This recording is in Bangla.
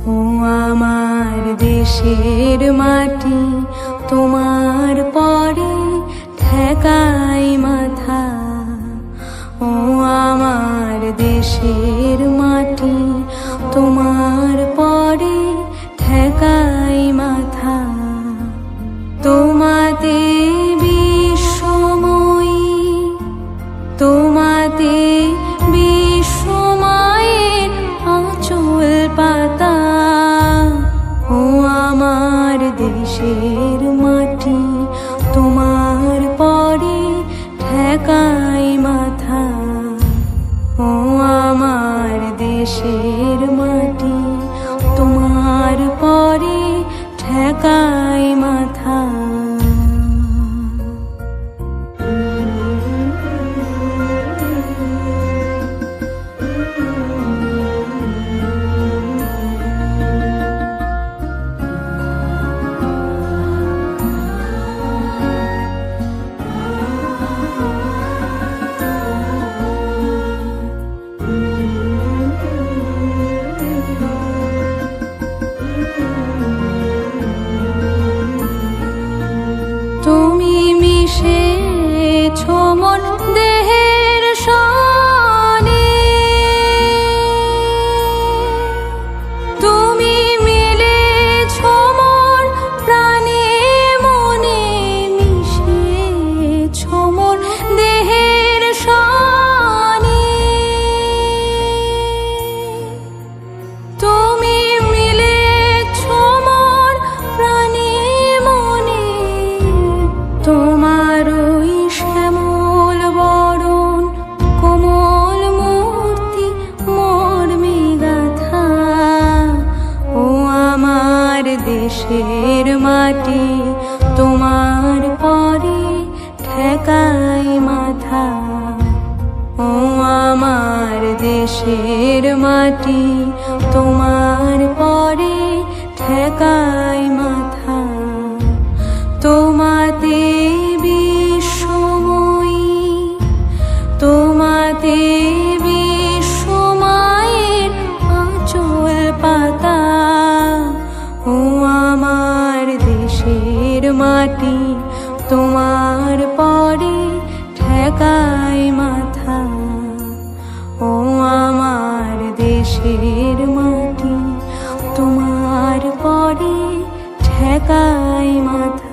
ও আমার দেশের মাটি, তোমার পরে ঠেকাই মাথা। ও আমার দেশের মাটি, তোমার পরে ঠেকাই মাথা। তোমাতে বিশ্বময়ী, তোমাতে বিশ্বমায়ের আঁচল পাতা। ও আমার দেশের মাটি, তোমার পরে ঠেকাই মাথা। ও আমার দেশের মাটি, তোমার পরে ঠেকাই মাথা। তুমি মিশেছো মোর দেহের সনে, তুমি মিলেছো মোর প্রাণে মনে, মিশেছো মোর দেহের সনে। তুমি মিলেছো মোর প্রাণে মনে, তোমার ওই শ্যামল বরণ কোমল মূর্তি মর্মে গাথা। ও আমার দেশের মাটি, তোমার পরে ঠেকাই মাথা। ও আমার দেশের মাটি, তোমার পরে ঠেকাই মাথা। তোমাতে বিশ্বময়ী, তোমাতে বিশ্বমায়ের আঁচল পাতা। ও আমার দেশের মাটি, তোমার পরে ঠেকাই মাথা। ও আমার দেশের মাটি, তোমার পরে ঠেকাই মাথা।